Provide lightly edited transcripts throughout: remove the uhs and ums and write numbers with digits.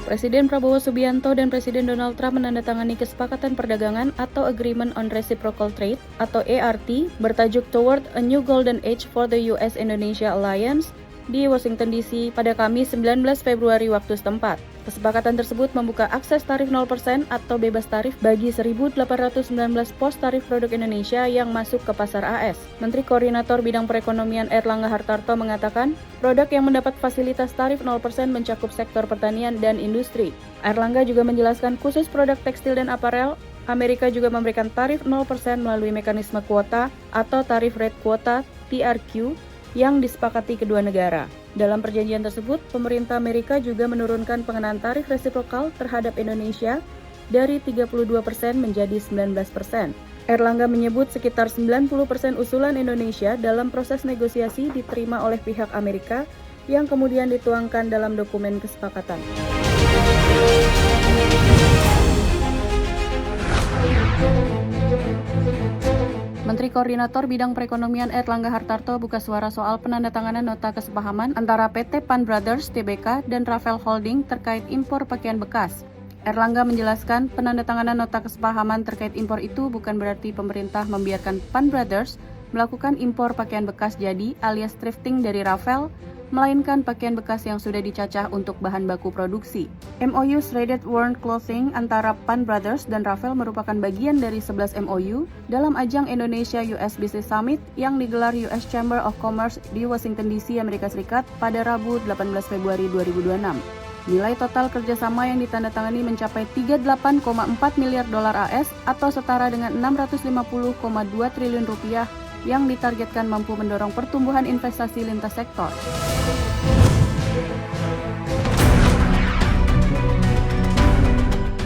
Presiden Prabowo Subianto dan Presiden Donald Trump menandatangani kesepakatan perdagangan atau Agreement on Reciprocal Trade atau ART bertajuk Toward a New Golden Age for the US-Indonesia Alliance di Washington DC pada Kamis 19 Februari waktu setempat. Kesepakatan tersebut membuka akses tarif 0% atau bebas tarif bagi 1.819 pos tarif produk Indonesia yang masuk ke pasar AS. Menteri Koordinator Bidang Perekonomian Erlangga Hartarto mengatakan, produk yang mendapat fasilitas tarif 0% mencakup sektor pertanian dan industri. Erlangga juga menjelaskan khusus produk tekstil dan aparel, Amerika juga memberikan tarif 0% melalui mekanisme kuota atau tarif rate quota TRQ yang disepakati kedua negara. Dalam perjanjian tersebut, pemerintah Amerika juga menurunkan pengenaan tarif resiprokal terhadap Indonesia dari 32% menjadi 19%. Erlangga menyebut sekitar 90% usulan Indonesia dalam proses negosiasi diterima oleh pihak Amerika yang kemudian dituangkan dalam dokumen kesepakatan. Menteri Koordinator Bidang Perekonomian Erlangga Hartarto buka suara soal penandatanganan nota kesepahaman antara PT Pan Brothers Tbk dan Rafael Holding terkait impor pakaian bekas. Erlangga menjelaskan penandatanganan nota kesepahaman terkait impor itu bukan berarti pemerintah membiarkan Pan Brothers melakukan impor pakaian bekas jadi alias thrifting dari Rafael, melainkan pakaian bekas yang sudah dicacah untuk bahan baku produksi. MOU Shredded Worn Clothing antara Pan Brothers dan Rafael merupakan bagian dari 11 MOU dalam ajang Indonesia-US Business Summit yang digelar US Chamber of Commerce di Washington DC, Amerika Serikat pada Rabu 18 Februari 2026. Nilai total kerjasama yang ditandatangani mencapai 38,4 miliar dolar AS atau setara dengan 650,2 triliun rupiah yang ditargetkan mampu mendorong pertumbuhan investasi lintas sektor.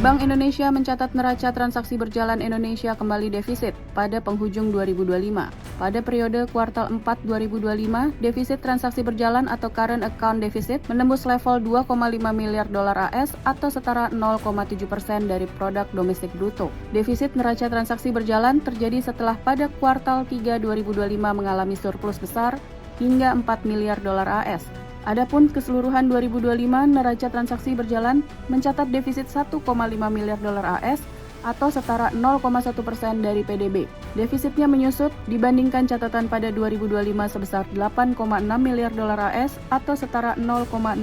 Bank Indonesia mencatat neraca transaksi berjalan Indonesia kembali defisit pada penghujung 2025. Pada periode kuartal 4 2025, defisit transaksi berjalan atau current account deficit menembus level 2,5 miliar dolar AS atau setara 0,7% dari produk domestik bruto. Defisit neraca transaksi berjalan terjadi setelah pada kuartal 3 2025 mengalami surplus besar hingga 4 miliar dolar AS. Adapun keseluruhan 2025, neraca transaksi berjalan mencatat defisit 1,5 miliar dolar AS atau setara 0,1% dari PDB. Defisitnya menyusut dibandingkan catatan pada 2025 sebesar 8,6 miliar dolar AS atau setara 0,6%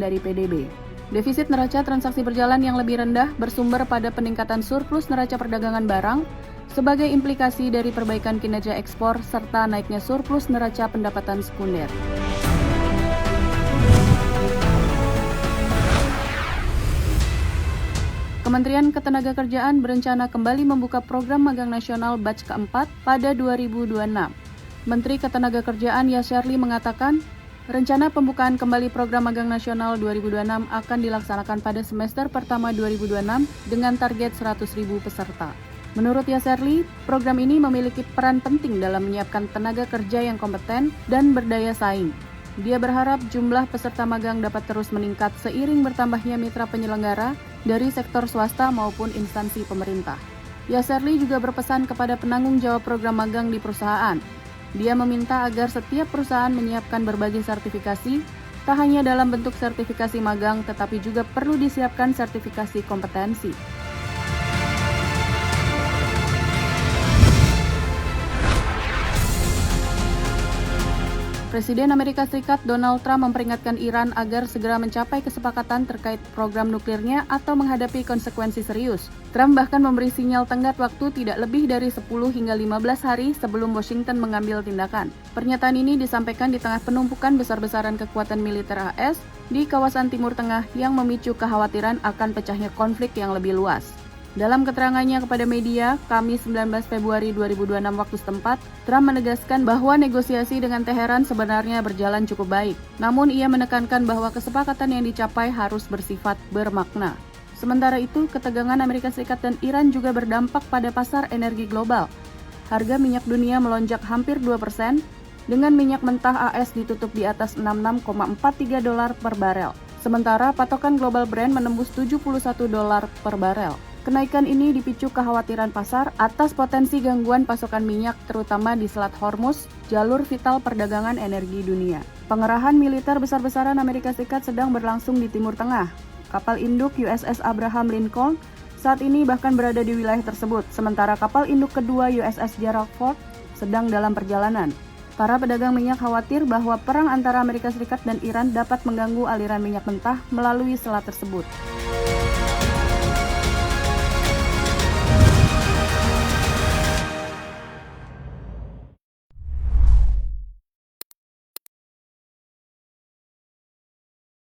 dari PDB. Defisit neraca transaksi berjalan yang lebih rendah bersumber pada peningkatan surplus neraca perdagangan barang sebagai implikasi dari perbaikan kinerja ekspor serta naiknya surplus neraca pendapatan sekunder. Kementerian Ketenagakerjaan berencana kembali membuka program magang nasional batch keempat pada 2026. Menteri Ketenagakerjaan Yasserli mengatakan, rencana pembukaan kembali program magang nasional 2026 akan dilaksanakan pada semester pertama 2026 dengan target 100.000 peserta. Menurut Yasserli, program ini memiliki peran penting dalam menyiapkan tenaga kerja yang kompeten dan berdaya saing. Dia berharap jumlah peserta magang dapat terus meningkat seiring bertambahnya mitra penyelenggara dari sektor swasta maupun instansi pemerintah. Yasserli juga berpesan kepada penanggung jawab program magang di perusahaan. Dia meminta agar setiap perusahaan menyiapkan berbagai sertifikasi, tak hanya dalam bentuk sertifikasi magang tetapi juga perlu disiapkan sertifikasi kompetensi. Presiden Amerika Serikat Donald Trump memperingatkan Iran agar segera mencapai kesepakatan terkait program nuklirnya atau menghadapi konsekuensi serius. Trump bahkan memberi sinyal tenggat waktu tidak lebih dari 10 hingga 15 hari sebelum Washington mengambil tindakan. Pernyataan ini disampaikan di tengah penumpukan besar-besaran kekuatan militer AS di kawasan Timur Tengah yang memicu kekhawatiran akan pecahnya konflik yang lebih luas. Dalam keterangannya kepada media, Kamis 19 Februari 2026 waktu setempat, Trump menegaskan bahwa negosiasi dengan Teheran sebenarnya berjalan cukup baik. Namun ia menekankan bahwa kesepakatan yang dicapai harus bersifat bermakna. Sementara itu, ketegangan Amerika Serikat dan Iran juga berdampak pada pasar energi global. Harga minyak dunia melonjak hampir 2%, dengan minyak mentah AS ditutup di atas 66,43 dolar per barel. Sementara patokan global Brent menembus 71 dolar per barel. Kenaikan ini dipicu kekhawatiran pasar atas potensi gangguan pasokan minyak terutama di Selat Hormuz, jalur vital perdagangan energi dunia. Pengerahan militer besar-besaran Amerika Serikat sedang berlangsung di Timur Tengah. Kapal induk USS Abraham Lincoln saat ini bahkan berada di wilayah tersebut, sementara kapal induk kedua USS Gerald Ford sedang dalam perjalanan. Para pedagang minyak khawatir bahwa perang antara Amerika Serikat dan Iran dapat mengganggu aliran minyak mentah melalui selat tersebut.